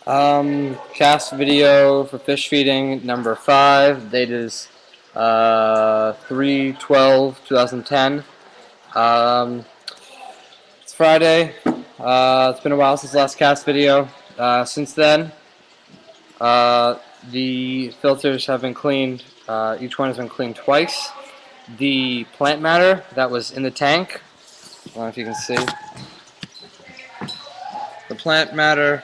Cast video for fish feeding number 5. Date is 3/12/2010. Um, it's Friday. It's been a while since the last cast video. Since then, uh, the filters have been cleaned. Each one has been cleaned twice. The plant matter that was in the tank, I don't know if you can see. The plant matter,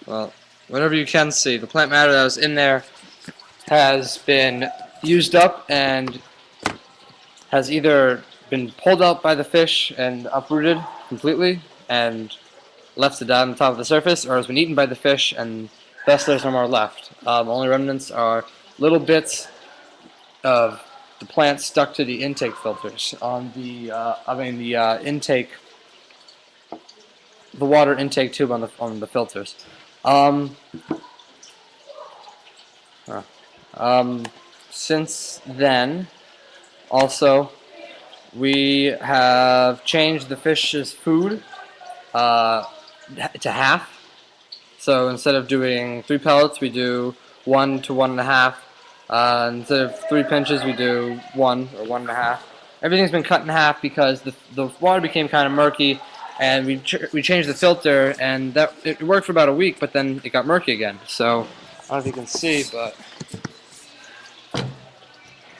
well, whatever you can see, the plant matter that was in there has been used up and has either been pulled out by the fish and uprooted completely and left to die on the top of the surface, or has been eaten by the fish and thus there's no more left. Only remnants are little bits of the plant stuck to the intake filters on the intake, the water intake tube on the filters. Um, since then, also, we have changed the fish's food to half. So instead of doing 3 pellets, we do 1 to 1.5. Instead of 3 pinches, we do 1 or 1.5. Everything's been cut in half because the water became kind of murky, and we changed the filter, and that it worked for about a week, but then it got murky again. So I don't know if you can see, but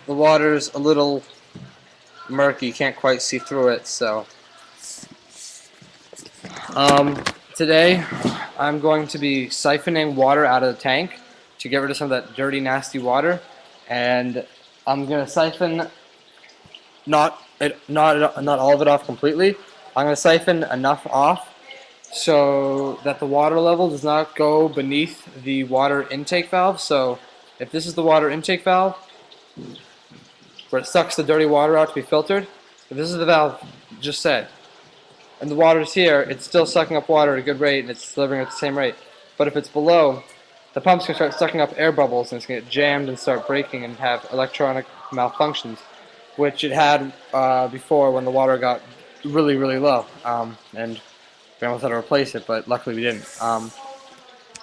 the water's a little murky. You can't quite see through it. So today I'm going to be siphoning water out of the tank to get rid of some of that dirty, nasty water, and I'm going to siphon not all of it off completely. I'm going to siphon enough off so that the water level does not go beneath the water intake valve. So if this is the water intake valve, where it sucks the dirty water out to be filtered, if this is the valve just said, and the water is here, it's still sucking up water at a good rate and it's delivering at the same rate. But if it's below, the pump's going to start sucking up air bubbles and it's going to get jammed and start breaking and have electronic malfunctions, which it had before when the water got really, really low. And we almost had to replace it, but luckily we didn't. I don't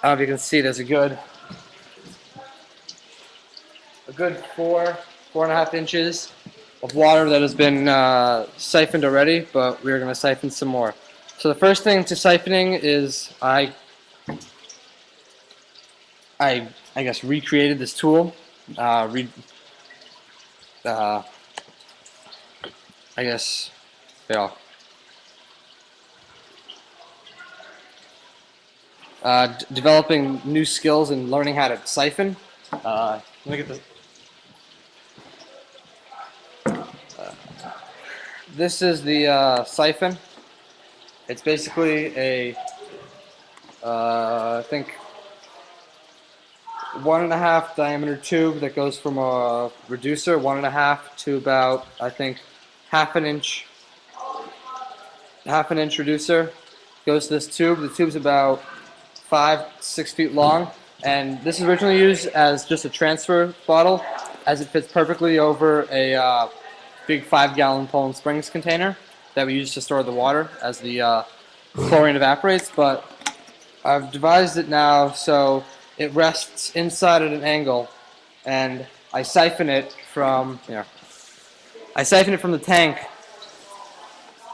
know if you can see, there's a good 4.5 inches of water that has been siphoned already, but we're going to siphon some more. So the first thing to siphoning is I guess recreated this tool. I guess, yeah. Developing new skills and learning how to siphon. Let me get this. This is the syphon. It's basically a, I think, 1.5 diameter tube that goes from a reducer, 1.5 to about, I think, half an inch reducer. Goes to this tube. The tube's about 5-6 feet long, and this is originally used as just a transfer bottle, as it fits perfectly over a big 5-gallon Poland Springs container that we use to store the water as the chlorine evaporates. But I've devised it now so it rests inside at an angle, and I siphon it from the tank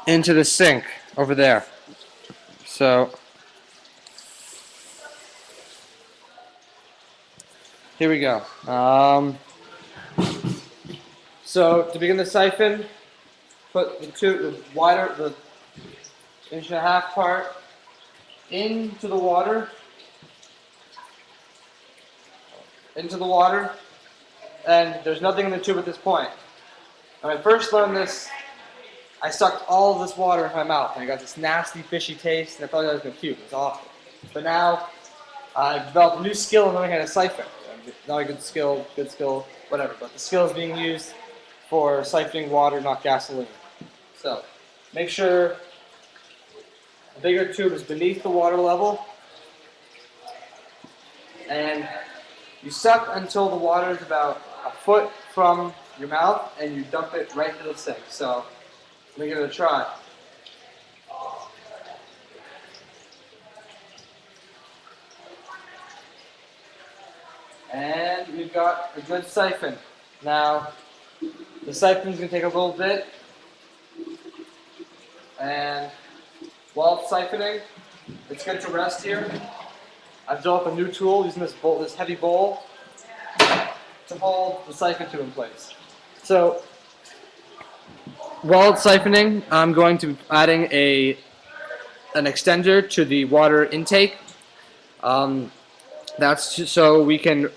into the sink over there. So here we go. So to begin the siphon, put the 1.5 inch part into the water, and there's nothing in the tube at this point. When I first learned this, I sucked all of this water into my mouth, and I got this nasty, fishy taste, and I thought that was going to puke. It was awful. But now I've developed a new skill in learning how to siphon. Not a good skill, whatever, but the skill is being used for siphoning water, not gasoline. So make sure the bigger tube is beneath the water level, and you suck until the water is about a foot from your mouth, and you dump it right into the sink. So let me give it a try. we've got a good siphon. Now, the siphon's going to take a little bit, and while it's siphoning, it's good to rest here. I've developed a new tool using this bowl, this heavy bowl, to hold the siphon tube in place. So, while it's siphoning, I'm going to be adding an extender to the water intake. That's so we can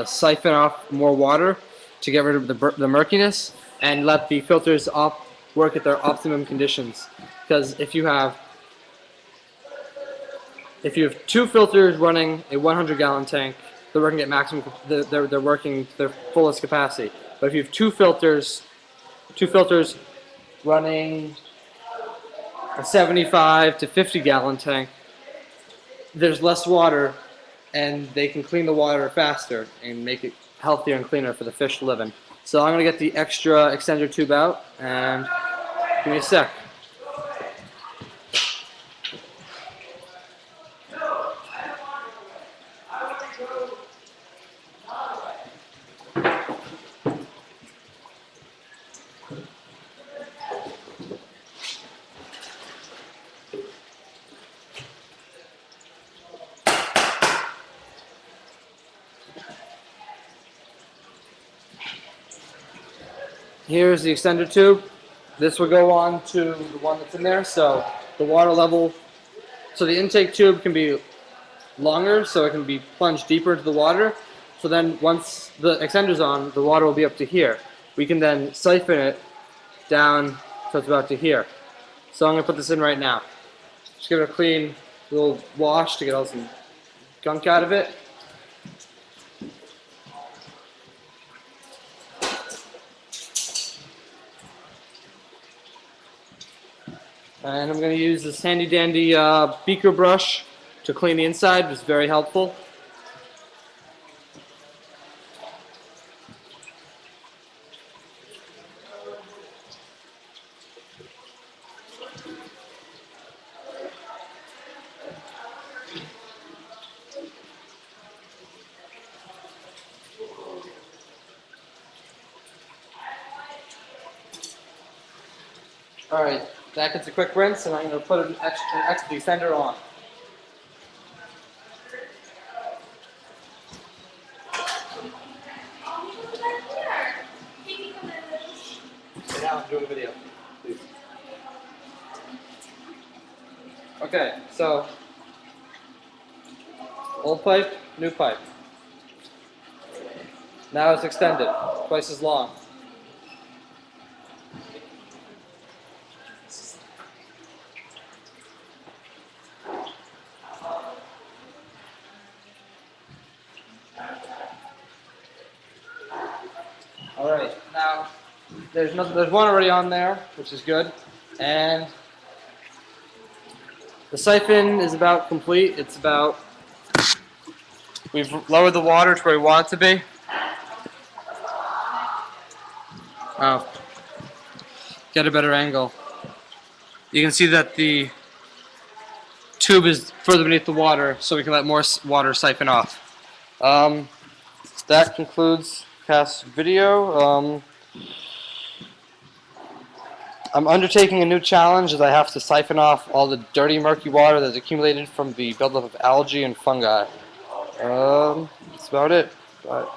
siphon off more water to get rid of the murkiness and let the filters work at their optimum conditions. Because if you have two filters running a 100-gallon tank, they're working at maximum. They're working their fullest capacity. But if you have two filters running a 75 to 50-gallon tank, there's less water, and they can clean the water faster and make it healthier and cleaner for the fish to live in. So I'm going to get the extra extender tube out, and give me a sec. Here's the extender tube. This will go on to the one that's in there, so the water level, so the intake tube can be longer, so it can be plunged deeper into the water. So then once the extender's on, the water will be up to here. We can then siphon it down so it's about to here. So I'm going to put this in right now. Just give it a clean little wash to get all some gunk out of it. And I'm going to use this handy dandy beaker brush to clean the inside. It's very helpful. Alright, that gets a quick rinse, and I'm going to put an extra extender on. Sit down and do a video, please. Okay, so old pipe, new pipe. Now it's extended, twice as long. Alright, now there's one already on there, which is good, and the siphon is about complete. It's about, we've lowered the water to where we want it to be. Oh, get a better angle. You can see that the tube is further beneath the water, so we can let more water siphon off. That concludes past video. I'm undertaking a new challenge as I have to siphon off all the dirty, murky water that's accumulated from the buildup of algae and fungi. That's about it. Bye.